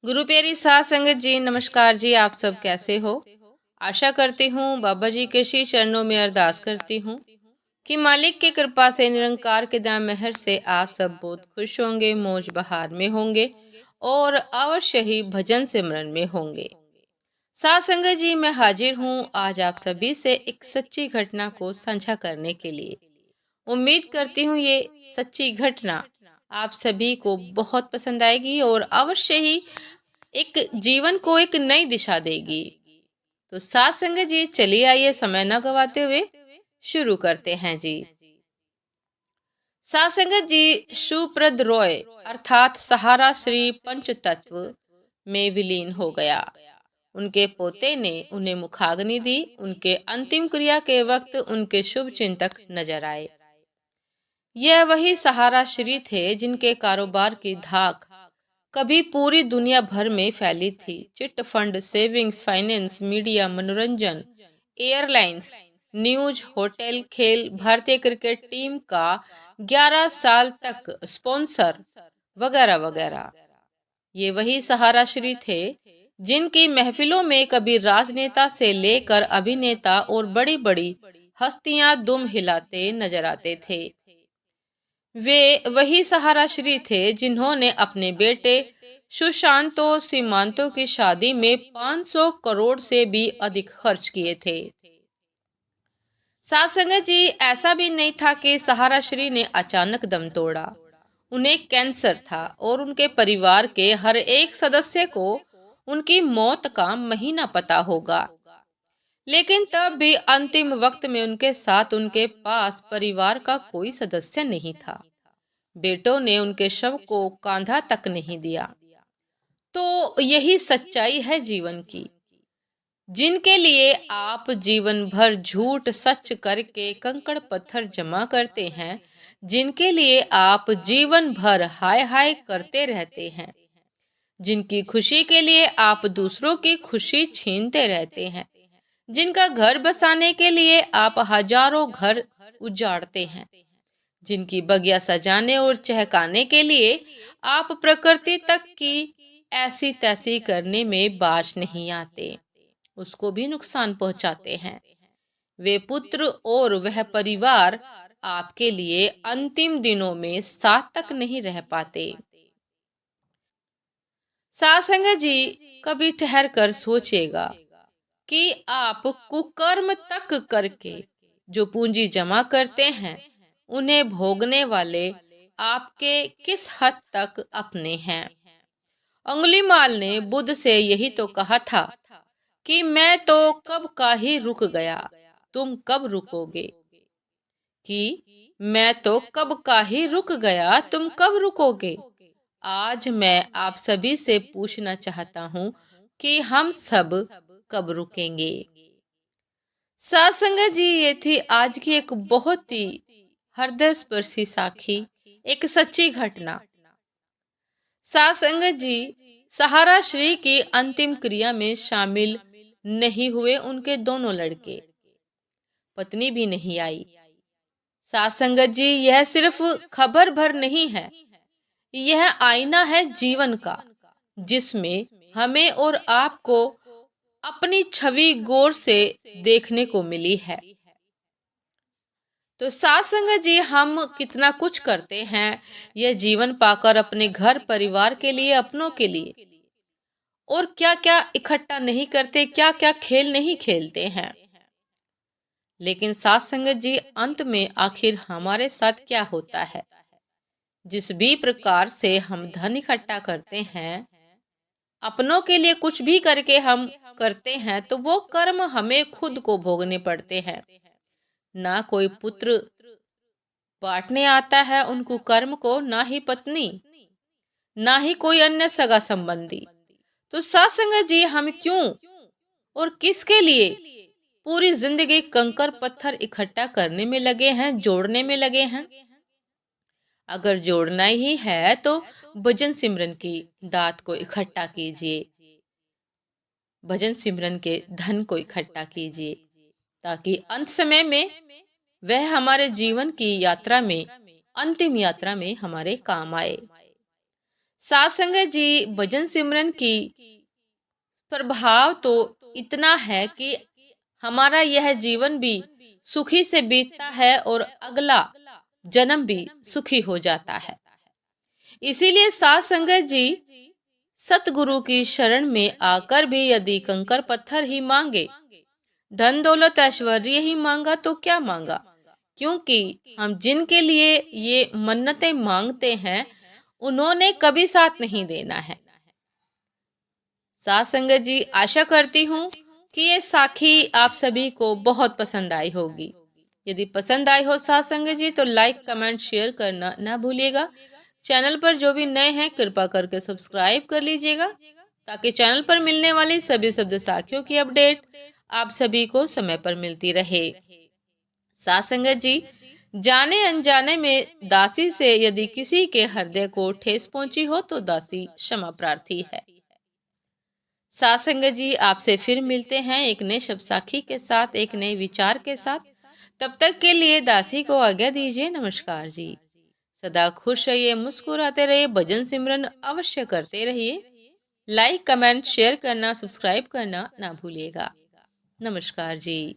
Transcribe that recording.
गुरु प्यारी साध संगत जी, नमस्कार जी। आप सब कैसे हो? आशा करती हूँ बाबा जी के श्री चरणों में अरदास करती हूँ कि मालिक की कृपा से, निरंकार के दया मेहर से आप सब बहुत खुश होंगे, मौज बहार में होंगे और अवश्य ही भजन सिमरन में होंगे। साध संगत जी, मैं हाजिर हूँ आज आप सभी से एक सच्ची घटना को साझा करने के लिए। उम्मीद करती हूँ ये सच्ची घटना आप सभी को बहुत पसंद आएगी और अवश्य ही एक जीवन को एक नई दिशा देगी। तो साथ संगत जी, चलिए आइए समय न गवाते हुए शुरू करते हैं जी। साथ संगत जी, सुप्रद रॉय अर्थात सहारा श्री पंचतत्व में विलीन हो गया। उनके पोते ने उन्हें मुखाग्नि दी। उनके अंतिम क्रिया के वक्त उनके शुभ चिंतक नजर आए। यह वही सहारा श्री थे जिनके कारोबार की धाक कभी पूरी दुनिया भर में फैली थी। Chit fund, savings, finance, media, मनोरंजन, एयरलाइंस, न्यूज, होटल, खेल, भारतीय क्रिकेट टीम का 11 साल तक स्पॉन्सर वगैरह वगैरह। ये वही सहारा श्री थे जिनकी महफिलों में कभी राजनेता से लेकर अभिनेता और बड़ी बड़ी हस्तियां दुम हिलाते नजर आते थे। वे वही सहारा श्री थे जिन्होंने अपने बेटे सुशांतो सीमांतो की शादी में 500 करोड़ से भी अधिक खर्च किए थे। साथ संगत जी, ऐसा भी नहीं था कि सहारा श्री ने अचानक दम तोड़ा। उन्हें कैंसर था और उनके परिवार के हर एक सदस्य को उनकी मौत का महीना पता होगा। लेकिन तब भी अंतिम वक्त में उनके साथ उनके पास परिवार का कोई सदस्य नहीं था। बेटों ने उनके शव को कांधा तक नहीं दिया। तो यही सच्चाई है जीवन की। जिनके लिए आप जीवन भर झूठ सच करके कंकड़ पत्थर जमा करते हैं, जिनके लिए आप जीवन भर हाय हाय करते रहते हैं, जिनकी खुशी के लिए आप दूसरों की खुशी छीनते रहते हैं, जिनका घर बसाने के लिए आप हजारों घर उजाड़ते हैं, जिनकी बगिया सजाने और चहकाने के लिए आप प्रकृति तक की ऐसी तैसी करने में बाज नहीं आते, उसको भी नुकसान पहुंचाते हैं। वे पुत्र और वह परिवार आपके लिए अंतिम दिनों में साथ तक नहीं रह पाते। साथ संगत जी, कभी ठहर कर सोचेगा कि आप कुकर्म तक करके जो पूंजी जमा करते हैं, उन्हें भोगने वाले आपके किस हद तक अपने हैं। अंगुलीमाल ने बुद्ध से यही तो कहा था कि मैं तो कब का ही रुक गया, तुम कब रुकोगे। कि मैं तो कब का ही रुक गया, तुम कब रुकोगे। आज मैं आप सभी से पूछना चाहता हूँ कि हम सब कब रुकेंगे। साथ संगत जी, ये थी आज की एक बहुत ही हृदय स्पर्शी साखी, एक सच्ची घटना। साथ संगत जी, सहारा श्री की अंतिम क्रिया में शामिल नहीं हुए उनके दोनों लड़के, पत्नी भी नहीं आई। साथ संगत जी, यह सिर्फ खबर भर नहीं है, यह आईना है जीवन का, जिसमें हमें और आपको अपनी छवि गौर से देखने को मिली है। तो साथ संगत जी, हम कितना कुछ करते हैं यह जीवन पाकर अपने घर परिवार के लिए, अपनों के लिए, और क्या क्या इकट्ठा नहीं करते, क्या क्या खेल नहीं खेलते हैं। लेकिन साथ संगत जी, अंत में आखिर हमारे साथ क्या होता है। जिस भी प्रकार से हम धन इकट्ठा करते हैं, अपनों के लिए कुछ भी करके हम करते हैं, तो वो कर्म हमें खुद को भोगने पड़ते हैं। ना कोई पुत्र बांटने आता है उनको कर्म को, ना ही पत्नी, ना ही कोई अन्य सगा संबंधी। तो साथ संगत जी, हम क्यों और किसके लिए पूरी जिंदगी कंकर पत्थर इकट्ठा करने में लगे हैं, जोड़ने में लगे हैं। अगर जोड़ना ही है तो भजन सिमरन की दात को इकट्ठा कीजिए, भजन सिमरन के धन को इकट्ठा कीजिए, ताकि अंत समय में वह हमारे जीवन की यात्रा में, अंतिम यात्रा में हमारे काम आए। साथ संगत जी, भजन सिमरन की प्रभाव तो इतना है कि हमारा यह जीवन भी सुखी से बीतता है और अगला जन्म भी सुखी हो जाता है। इसीलिए साथ संगत जी, सतगुरु की शरण में आकर भी यदि कंकर पत्थर ही मांगे, धन दौलत ऐश्वर्य ही मांगा तो क्या मांगा, क्योंकि हम जिनके लिए ये मन्नतें मांगते हैं उन्होंने कभी साथ नहीं देना है। साथ संगत जी, आशा करती हूँ कि ये साखी आप सभी को बहुत पसंद आई होगी। यदि पसंद आई हो साथ संगत जी, तो लाइक कमेंट शेयर करना ना भूलिएगा। चैनल पर जो भी नए हैं कृपा करके सब्सक्राइब कर लीजिएगा, ताकि चैनल पर मिलने वाली सभी शब्द साखियों की अपडेट आप सभी को समय पर मिलती रहे। साथ संगत जी, जाने अनजाने में दासी से यदि किसी के हृदय को ठेस पहुंची हो तो दासी क्षमा प्रार्थी है। साथ संगत जी, आपसे फिर मिलते हैं एक नए शब्द साखी के साथ, एक नए विचार के साथ। तब तक के लिए दासी को आज्ञा दीजिए। नमस्कार जी। सदा खुश रहिए, मुस्कुराते रहिए, भजन सिमरन अवश्य करते रहिए। लाइक कमेंट शेयर करना, सब्सक्राइब करना ना भूलिएगा। नमस्कार जी।